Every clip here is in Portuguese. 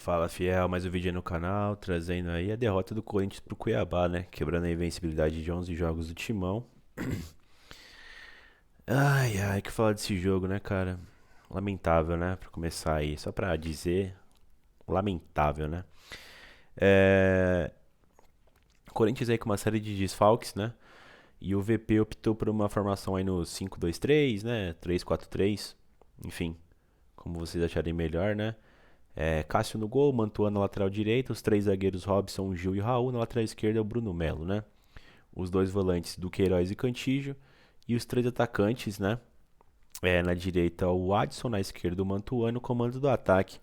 Fala, fiel, mais um vídeo aí no canal, trazendo aí a derrota do Corinthians pro Cuiabá, né? Quebrando a invencibilidade de 11 jogos do Timão. Ai, ai, que falar desse jogo, né, cara? Lamentável, né? Pra começar aí, só pra dizer, lamentável, né? É... Corinthians aí com uma série de desfalques, né? E o VP optou por uma formação aí no 5-2-3, né? 3-4-3, enfim, como vocês acharem melhor, né? Cássio no gol, Mantuan na lateral direita, os três zagueiros Robson, Gil e Raul, na lateral esquerda é o Bruno Melo, né? Os dois volantes Duqueiroz e Cantígio, e os três atacantes, né? Na direita o Adson, na esquerda o Mantuan, no comando do ataque.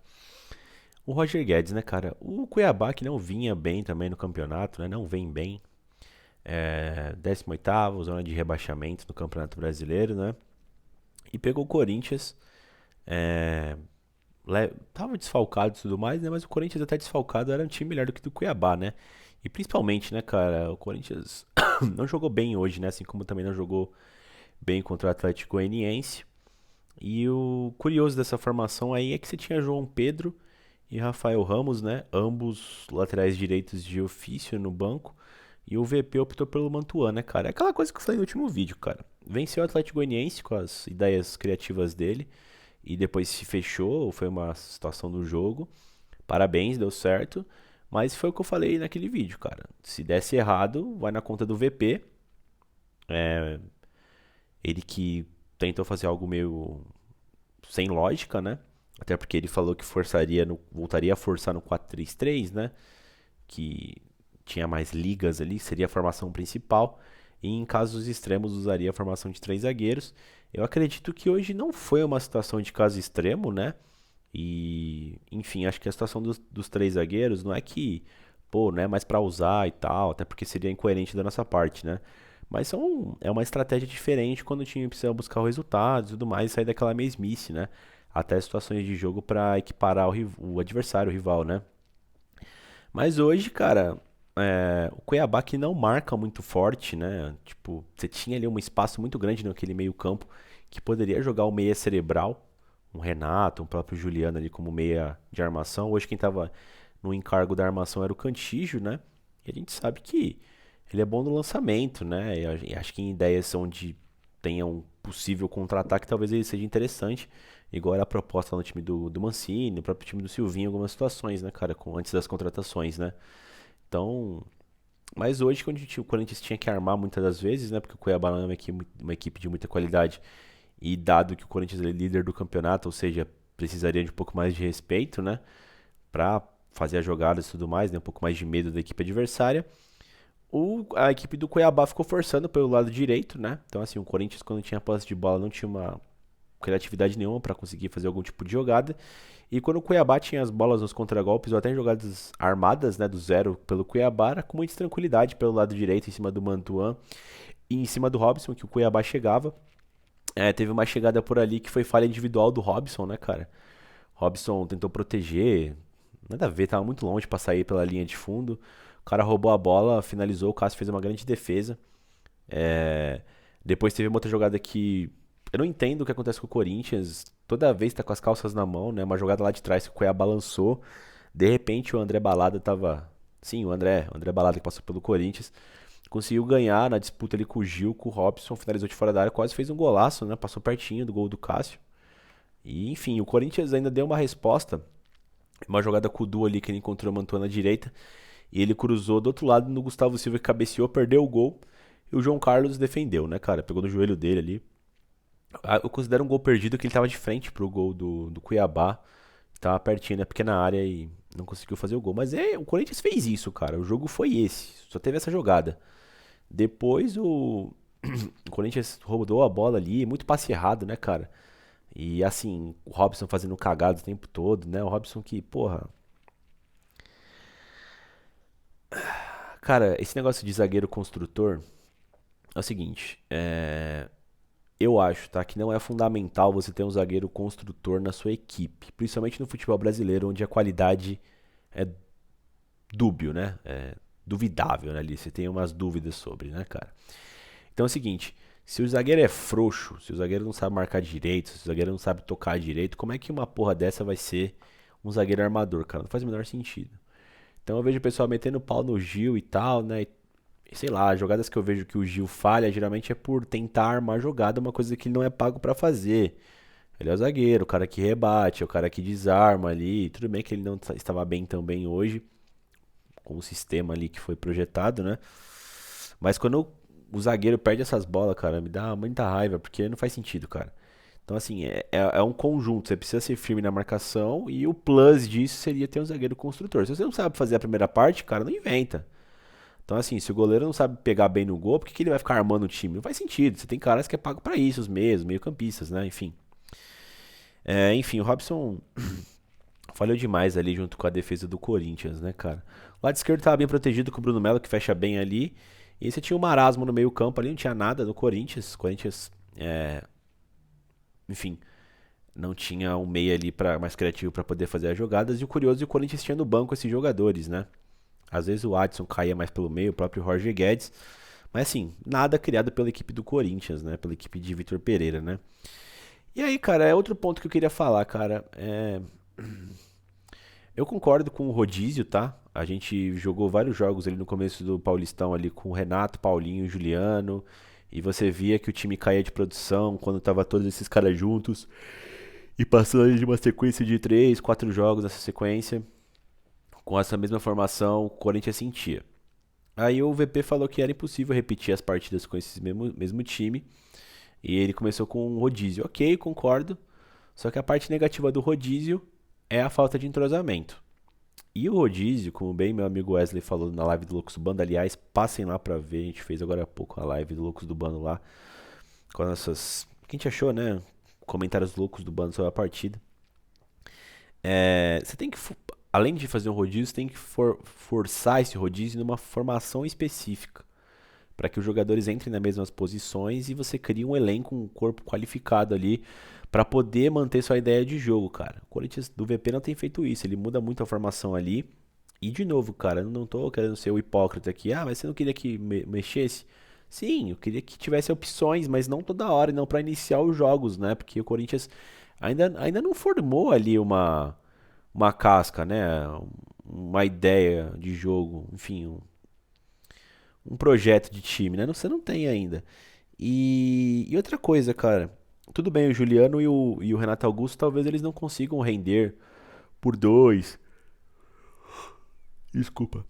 O Roger Guedes, né, cara? O Cuiabá que não vinha bem também no campeonato, né? Não vem bem. 18º, zona de rebaixamento no Campeonato Brasileiro, né? E pegou o Corinthians. É, tava desfalcado e tudo mais, né? Mas o Corinthians até desfalcado era um time melhor do que o do Cuiabá, né? E principalmente, né, cara, o Corinthians não jogou bem hoje, né? Assim como também não jogou bem contra o Atlético Goianiense. E o curioso dessa formação aí é que você tinha João Pedro e Rafael Ramos, né? Ambos laterais direitos de ofício no banco. E o VP optou pelo Mantuan, né, cara? É aquela coisa que eu falei no último vídeo, cara. Venceu o Atlético Goianiense com as ideias criativas dele e depois se fechou, foi uma situação do jogo. Parabéns, deu certo. Mas foi o que eu falei naquele vídeo, cara. Se desse errado, vai na conta do VP. É, ele que tentou fazer algo meio sem lógica, né? Até porque ele falou que voltaria a forçar no 4-3-3, né? Que tinha mais ligas ali, seria a formação principal. E em casos extremos usaria a formação de três zagueiros. Eu acredito que hoje não foi uma situação de caso extremo, né? E, enfim, acho que a situação dos três zagueiros não é que, pô, não é mais pra usar e tal, até porque seria incoerente da nossa parte, né? Mas é uma estratégia diferente quando o time precisa buscar o resultado e tudo mais e sair daquela mesmice, né? Até situações de jogo pra equiparar o adversário, o rival, né? Mas hoje, cara, o Cuiabá que não marca muito forte, né? Tipo, você tinha ali um espaço muito grande naquele meio campo que poderia jogar o meia cerebral, um Renato, um próprio Juliano ali como meia de armação. Hoje quem tava no encargo da armação era o Cantígio, né? E a gente sabe que ele é bom no lançamento, né? E acho que em ideias onde tenha um possível contra-ataque, talvez ele seja interessante. Igual era a proposta no time do Mancini, no próprio time do Silvinho, em algumas situações, né, cara? Antes das contratações, né? Então, mas hoje, quando o Corinthians tinha que armar muitas das vezes, né? Porque o Cuiabá é uma equipe de muita qualidade. E dado que o Corinthians é líder do campeonato, ou seja, precisaria de um pouco mais de respeito, né? Pra fazer as jogadas e tudo mais, né? Um pouco mais de medo da equipe adversária. A equipe do Cuiabá ficou forçando pelo lado direito, né? Então, assim, o Corinthians, quando tinha posse de bola, não tinha uma criatividade nenhuma para conseguir fazer algum tipo de jogada. E quando o Cuiabá tinha as bolas nos contragolpes ou até em jogadas armadas, né, do zero pelo Cuiabá, era com muita tranquilidade pelo lado direito, em cima do Mantuan e em cima do Robson, que o Cuiabá chegava. Teve uma chegada por ali que foi falha individual do Robson, né, cara? Robson tentou proteger, nada a ver, tava muito longe para sair pela linha de fundo. O cara roubou a bola, finalizou, o Cássio fez uma grande defesa. É, Depois teve uma outra jogada que eu não entendo o que acontece com o Corinthians. Toda vez tá com as calças na mão, né? Uma jogada lá de trás que o Cuiabá balançou. De repente o André Balada tava. Sim, o André Balada que passou pelo Corinthians. Conseguiu ganhar na disputa ali com o Gil, com o Robson, finalizou de fora da área, quase fez um golaço, né? Passou pertinho do gol do Cássio. E enfim, o Corinthians ainda deu uma resposta. Uma jogada com o Du ali que ele encontrou o Mantua na direita. E ele cruzou do outro lado no Gustavo Silva que cabeceou, perdeu o gol. E o João Carlos defendeu, né, cara? Pegou no joelho dele ali. Eu considero um gol perdido que ele tava de frente pro gol do Cuiabá. Tava pertinho na pequena área e não conseguiu fazer o gol. Mas o Corinthians fez isso, cara. O jogo foi esse. Só teve essa jogada. Depois o Corinthians rodou a bola ali, muito passe errado, né, cara? E assim, o Robson fazendo cagada o tempo todo, né? O Robson que, porra. Cara, esse negócio de zagueiro construtor é o seguinte. Eu acho, tá, que não é fundamental você ter um zagueiro construtor na sua equipe, principalmente no futebol brasileiro, onde a qualidade é dúbio, né? É duvidável, né, ali. Você tem umas dúvidas sobre, né, cara? Então é o seguinte, se o zagueiro é frouxo, se o zagueiro não sabe marcar direito, se o zagueiro não sabe tocar direito, como é que uma porra dessa vai ser um zagueiro armador, cara. Não faz o menor sentido. Então eu vejo o pessoal metendo pau no Gil e tal, né? E sei lá, as jogadas que eu vejo que o Gil falha, geralmente é por tentar armar jogada, uma coisa que ele não é pago pra fazer. Ele é o zagueiro, o cara que rebate, é o cara que desarma ali. Tudo bem que ele não estava bem também hoje, com o sistema ali que foi projetado, né? Mas quando o zagueiro perde essas bolas, cara, me dá muita raiva, porque não faz sentido, cara. Então, assim, é um conjunto. Você precisa ser firme na marcação e o plus disso seria ter um zagueiro construtor. Se você não sabe fazer a primeira parte, cara, não inventa. Então, assim, se o goleiro não sabe pegar bem no gol, por que que ele vai ficar armando o time? Não faz sentido. Você tem caras que é pago pra isso, os mesmos, meio-campistas, né? Enfim. Enfim, o Robson falhou demais ali junto com a defesa do Corinthians, né, cara? O lado esquerdo tava bem protegido com o Bruno Melo, que fecha bem ali. E aí você tinha o Marasmo no meio-campo ali, não tinha nada no Corinthians. O Corinthians, enfim, não tinha um meia ali mais criativo para poder fazer as jogadas. E o curioso é que o Corinthians tinha no banco esses jogadores, né? Às vezes o Adson caía mais pelo meio, o próprio Roger Guedes. Mas assim, nada criado pela equipe do Corinthians, né? Pela equipe de Vitor Pereira, né? E aí, cara, é outro ponto que eu queria falar, cara. Eu concordo com o rodízio, tá? A gente jogou vários jogos ali no começo do Paulistão ali com o Renato, Paulinho e Juliano. E você via que o time caía de produção quando tava todos esses caras juntos. E passando ali de uma sequência de 3, 4 jogos nessa sequência, com essa mesma formação, o Corinthians sentia. Aí o VP falou que era impossível repetir as partidas com esse mesmo time. E ele começou com um rodízio. Ok, concordo. Só que a parte negativa do rodízio é a falta de entrosamento. E o rodízio, como bem meu amigo Wesley falou na live do Loucos do Bando, aliás, passem lá pra ver, a gente fez agora há pouco a live do Loucos do Bando lá, com nossas... O que a gente achou, né? Comentários loucos do Bando sobre a partida. Você tem que, além de fazer um rodízio, você tem que forçar esse rodízio numa formação específica, para que os jogadores entrem nas mesmas posições e você crie um elenco, um corpo qualificado ali para poder manter sua ideia de jogo, cara. O Corinthians do VP não tem feito isso, ele muda muito a formação ali. E de novo, cara, eu não tô querendo ser o hipócrita aqui. Ah, mas você não queria que mexesse? Sim, eu queria que tivesse opções, mas não toda hora, e não para iniciar os jogos, né? Porque o Corinthians ainda não formou ali uma casca, né? Uma ideia de jogo, enfim, um projeto de time, né? Você não tem ainda. E outra coisa, cara. Tudo bem, o Juliano e o Renato Augusto talvez eles não consigam render por desculpa,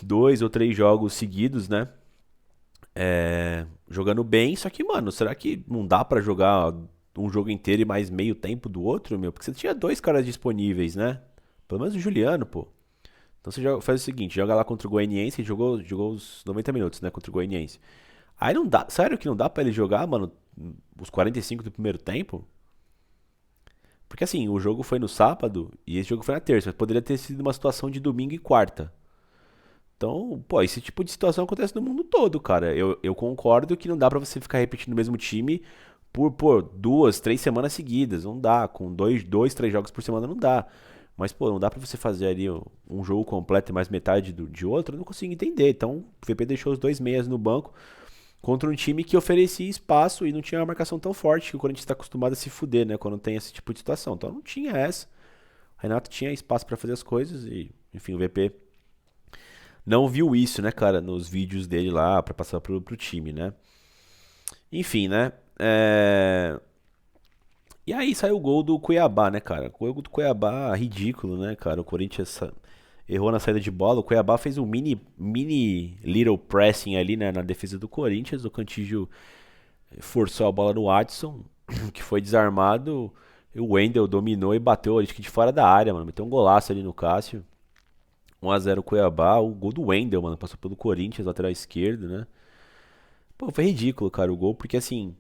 2 ou 3 jogos seguidos, né? Jogando bem, só que, mano, será que não dá pra jogar um jogo inteiro e mais meio tempo do outro, meu? Porque você tinha 2 caras disponíveis, né? Pelo menos o Juliano, pô. Então você faz o seguinte, joga lá contra o Goianiense, jogou os 90 minutos, né, contra o Goianiense. Aí não dá, sério que não dá pra ele jogar, mano, os 45 do primeiro tempo? Porque assim, o jogo foi no sábado e esse jogo foi na terça, mas poderia ter sido uma situação de domingo e quarta. Então, pô, esse tipo de situação acontece no mundo todo, cara. Eu concordo que não dá pra você ficar repetindo o mesmo time por 2, 3 semanas seguidas. Não dá. Com 3 jogos por semana não dá. Mas, pô, não dá pra você fazer ali um jogo completo e mais metade de outro. Eu não consigo entender. Então, o VP deixou os 2 meias no banco contra um time que oferecia espaço e não tinha uma marcação tão forte que o Corinthians está acostumado a se fuder, né? Quando tem esse tipo de situação. Então, não tinha essa. O Renato tinha espaço pra fazer as coisas e, enfim, o VP não viu isso, né, cara, nos vídeos dele lá pra passar pro time, né? Enfim, né? E aí saiu o gol do Cuiabá, né, cara? O gol do Cuiabá, ridículo, né, cara? O Corinthians errou na saída de bola. O Cuiabá fez um mini little pressing ali, né, na defesa do Corinthians. O Cantígio forçou a bola no Adson, que foi desarmado. E o Wendel dominou e bateu, acho que de fora da área, mano. Meteu um golaço ali no Cássio. 1 a 0 Cuiabá. O gol do Wendel, mano. Passou pelo Corinthians, lateral esquerdo, né? Pô, foi ridículo, cara, o gol, porque assim,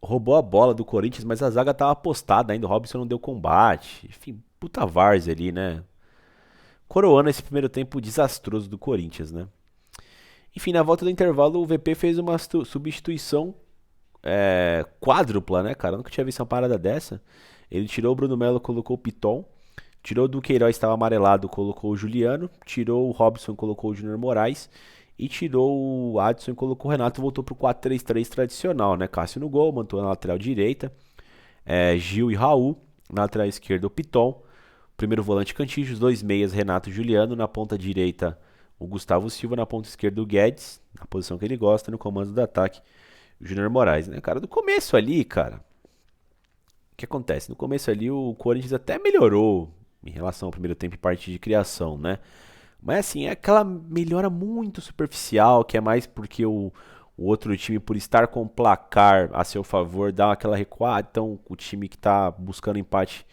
roubou a bola do Corinthians, mas a zaga tava apostada ainda. O Robson não deu combate. Enfim, puta várzea ali, né? Coroando esse primeiro tempo desastroso do Corinthians, né? Enfim, na volta do intervalo, o VP fez uma substituição quádrupla, né, cara? Eu nunca tinha visto uma parada dessa. Ele tirou o Bruno Melo, colocou o Piton. Tirou do Queiroz, estava amarelado, colocou o Juliano. Tirou o Robson, colocou o Júnior Moraes. E tirou o Adson e colocou o Renato. Voltou pro 4-3-3 tradicional, né? Cássio no gol, mantou na lateral direita. Gil e Raul. Na lateral esquerda, o Piton. Primeiro volante Cantígio, os dois meias Renato e Juliano, na ponta direita o Gustavo Silva, na ponta esquerda o Guedes, na posição que ele gosta, no comando do ataque o Júnior Moraes, né, cara? Do começo ali, cara, o que acontece? No começo ali o Corinthians até melhorou em relação ao primeiro tempo e parte de criação, né? Mas assim, é aquela melhora muito superficial, que é mais porque o outro time, por estar com o placar a seu favor, dá aquela recuada. Então, o time que está buscando empate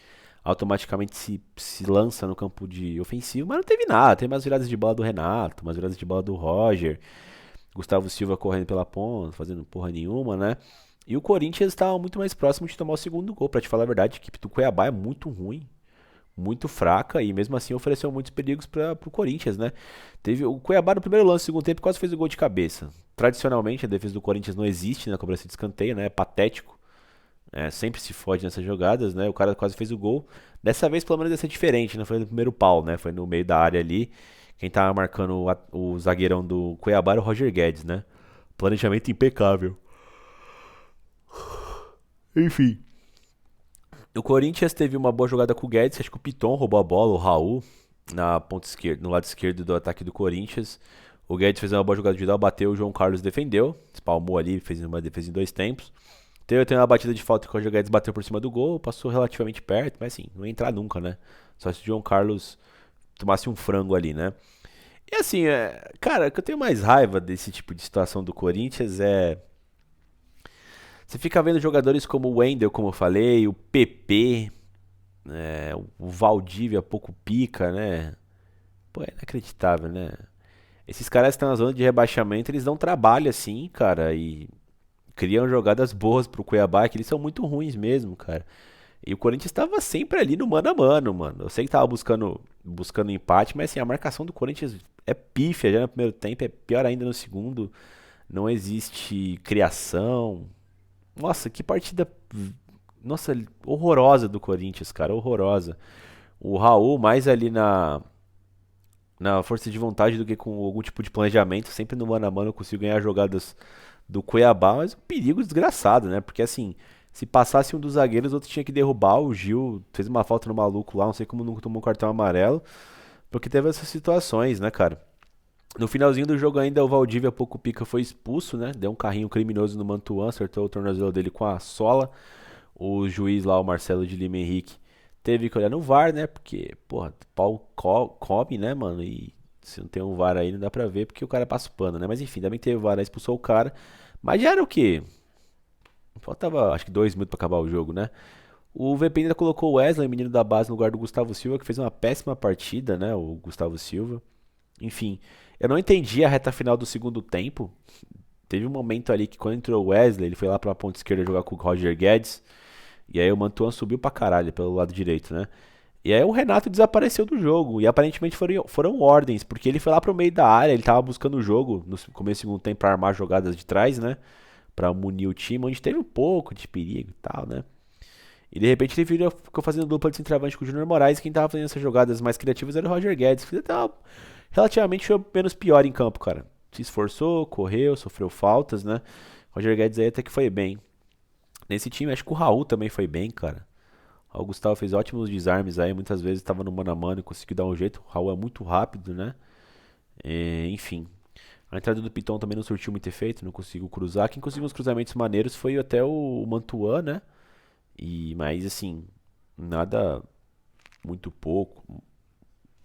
automaticamente se lança no campo de ofensivo. Mas não teve nada. Teve umas viradas de bola do Renato, umas viradas de bola do Roger. Gustavo Silva correndo pela ponta, fazendo porra nenhuma, né? E o Corinthians estava muito mais próximo de tomar o segundo gol. Pra te falar a verdade, a equipe do Cuiabá é muito ruim, muito fraca e mesmo assim ofereceu muitos perigos para o Corinthians, né? Teve o Cuiabá no primeiro lance do segundo tempo quase fez o gol de cabeça. Tradicionalmente a defesa do Corinthians não existe na cobrança de escanteio, né? É patético. Sempre se fode nessas jogadas, né? O cara quase fez o gol. Dessa vez pelo menos ia ser diferente, não foi no primeiro pau, né? Foi no meio da área ali. Quem tava marcando o zagueirão do Cuiabá era o Roger Guedes, né? Planejamento impecável. Enfim. O Corinthians teve uma boa jogada com o Guedes, acho que o Piton roubou a bola, o Raul, na ponta esquerda, no lado esquerdo do ataque do Corinthians. O Guedes fez uma boa jogada de dar, bateu, o João Carlos defendeu, espalmou ali, fez uma defesa em dois tempos. Teve uma batida de falta que o Roger Guedes bateu por cima do gol, passou relativamente perto, mas assim, não ia entrar nunca, né? Só se o João Carlos tomasse um frango ali, né? E assim, cara, o que eu tenho mais raiva desse tipo de situação do Corinthians é. Você fica vendo jogadores como o Wendel, como eu falei, o PP, o Valdívia pouco pica, né? Pô, é inacreditável, né? Esses caras que estão na zona de rebaixamento, eles dão trabalho assim, cara, e criam jogadas boas pro Cuiabá, que eles são muito ruins mesmo, cara. E o Corinthians estava sempre ali no mano a mano, mano. Eu sei que tava buscando empate, mas assim, a marcação do Corinthians é pífia já no primeiro tempo, é pior ainda no segundo. Não existe criação. Nossa, que partida, nossa, horrorosa do Corinthians, cara, horrorosa. O Raul mais ali na força de vontade do que com algum tipo de planejamento, sempre no mano a mano conseguiu ganhar jogadas do Cuiabá, mas um perigo desgraçado, né? Porque assim, se passasse um dos zagueiros, o outro tinha que derrubar. O Gil fez uma falta no maluco lá, não sei como nunca tomou um cartão amarelo, porque teve essas situações, né, cara? No finalzinho do jogo ainda o Valdívia pouco pica foi expulso, né? Deu um carrinho criminoso no Mantuan, acertou o tornozelo dele com a sola. O juiz lá, o Marcelo de Lima Henrique, teve que olhar no VAR, né? Porque, porra, pau come, né, mano? E se não tem um VAR aí não dá pra ver porque o cara passa o pano, né? Mas enfim, ainda bem que teve o VAR, aí expulsou o cara. Mas já era o quê? Faltava acho que 2 minutos pra acabar o jogo, né? O VP ainda colocou o Wesley, menino da base, no lugar do Gustavo Silva, que fez uma péssima partida, né? O Gustavo Silva. Enfim, eu não entendi a reta final do segundo tempo. Teve um momento ali que quando entrou o Wesley, ele foi lá pra ponta esquerda jogar com o Roger Guedes. E aí o Mantuan subiu pra caralho pelo lado direito, né? E aí o Renato desapareceu do jogo. E aparentemente foram ordens, porque ele foi lá pro meio da área, ele tava buscando o jogo no começo do segundo tempo pra armar jogadas de trás, né? Pra munir o time, onde teve um pouco de perigo e tal, né? E de repente ele ficou fazendo dupla de centroavante com o Júnior Moraes. Quem tava fazendo essas jogadas mais criativas era o Roger Guedes, que tava relativamente foi menos pior em campo, cara. Se esforçou, correu, sofreu faltas, né? Roger Guedes aí até que foi bem. Nesse time, acho que o Raul também foi bem, cara. O Raul Gustavo fez ótimos desarmes aí, muitas vezes estava no mano a mano e conseguiu dar um jeito. O Raul é muito rápido, né? Enfim. A entrada do Piton também não surtiu muito efeito, não conseguiu cruzar. Quem conseguiu uns cruzamentos maneiros foi até o Mantuan, né? Mas assim, nada muito pouco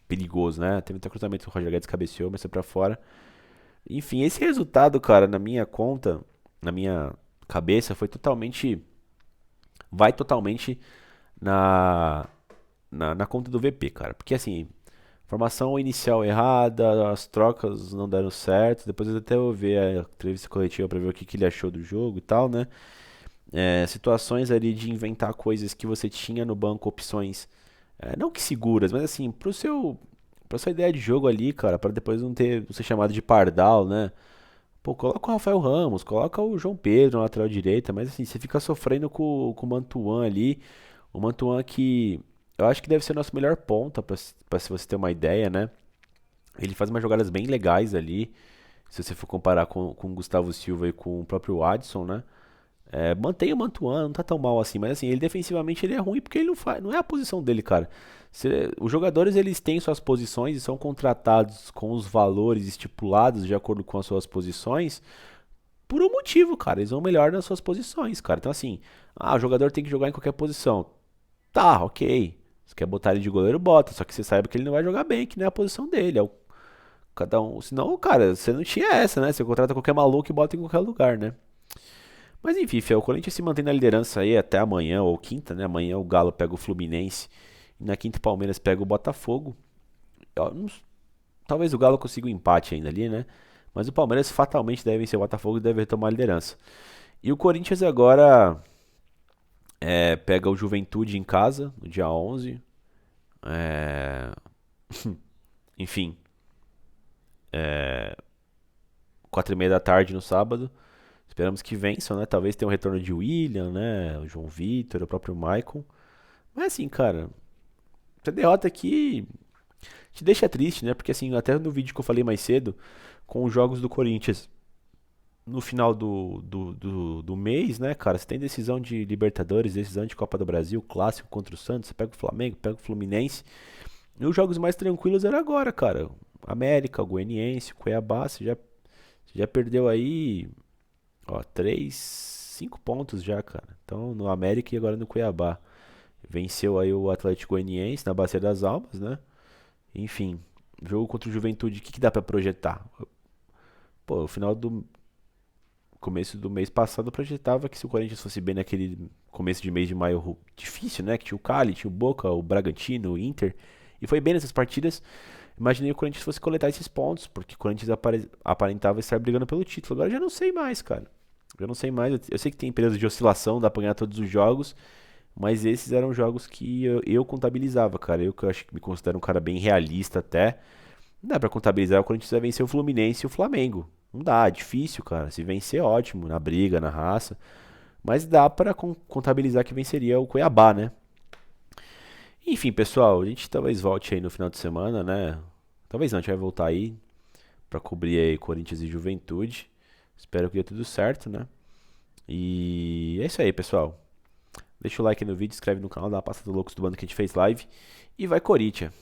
perigoso, né? Teve até cruzamento que o Roger Guedes cabeceou, mas foi pra fora. Enfim, esse resultado, cara, na minha conta, na minha cabeça, vai totalmente na, na conta do VP, cara. Porque assim, formação inicial errada, as trocas não deram certo. Depois eu até vou ver a entrevista coletiva pra ver o que ele achou do jogo e tal, né? Situações ali de inventar coisas que você tinha no banco, opções, não que seguras, mas assim, pra sua ideia de jogo ali, cara, pra depois não ser chamado de pardal, né? Pô, coloca o Rafael Ramos, coloca o João Pedro na lateral direita, mas assim, você fica sofrendo com o Mantuan ali. O Mantuan que eu acho que deve ser o nosso melhor ponta, pra se você ter uma ideia, né? Ele faz umas jogadas bem legais ali, se você for comparar com o Gustavo Silva e com o próprio Adson, né? Mantém o Mantuan, não tá tão mal assim, mas assim, ele defensivamente ele é ruim porque ele não faz, não é a posição dele, cara. Os jogadores eles têm suas posições e são contratados com os valores estipulados de acordo com as suas posições por um motivo, cara. Eles vão melhor nas suas posições, cara. Então assim, o jogador tem que jogar em qualquer posição. Tá, ok. Você quer botar ele de goleiro, bota. Só que você sabe que ele não vai jogar bem, que não é a posição dele. Cada um. Senão, cara, você não tinha essa, né? Você contrata qualquer maluco e bota em qualquer lugar, né? Mas enfim, Fê, o Corinthians se mantém na liderança aí até amanhã ou quinta, né? Amanhã o Galo pega o Fluminense e na quinta o Palmeiras pega o Botafogo. Talvez o Galo consiga um empate ainda ali, né? Mas o Palmeiras fatalmente deve vencer o Botafogo e deve retomar a liderança. E o Corinthians agora pega o Juventude em casa no dia 11. É, enfim, 4h30 da tarde no sábado. Esperamos que vençam, né? Talvez tenha um retorno de William, né? O João Vitor, o próprio Maicon. Mas assim, cara, essa derrota aqui te deixa triste, né? Porque assim, até no vídeo que eu falei mais cedo, com os jogos do Corinthians no final do mês, né, cara? Você tem decisão de Libertadores, decisão de Copa do Brasil, clássico contra o Santos, você pega o Flamengo, pega o Fluminense. E os jogos mais tranquilos eram agora, cara. América, Goianiense, Cuiabá, você já perdeu aí, ó, 5 pontos já, cara. Então, no América e agora no Cuiabá. Venceu aí o Atlético Goianiense na Bacia das Almas, né? Enfim, jogo contra o Juventude, o que dá pra projetar? Pô, o final do começo do mês passado eu projetava que se o Corinthians fosse bem naquele começo de mês de maio difícil, né? Que tinha o Cali, tinha o Boca, o Bragantino, o Inter, e foi bem nessas partidas. Imaginei que o Corinthians fosse coletar esses pontos, porque o Corinthians aparentava estar brigando pelo título. Agora eu já não sei mais, cara. Já não sei mais. Eu sei que tem períodos de oscilação, dá pra ganhar todos os jogos, mas esses eram jogos que eu contabilizava, cara. Eu que eu acho que me considero um cara bem realista até. Não dá pra contabilizar, o Corinthians vai vencer o Fluminense e o Flamengo. Não dá, é difícil, cara. Se vencer, ótimo, na briga, na raça. Mas dá pra contabilizar que venceria o Cuiabá, né? Enfim, pessoal, a gente talvez volte aí no final de semana, né? Talvez não, a gente vai voltar aí pra cobrir aí Corinthians e Juventude. Espero que dê tudo certo, né? E é isso aí, pessoal. Deixa o like aí no vídeo, inscreve no canal, dá uma passada loucos do bando que a gente fez live. E vai Corinthians!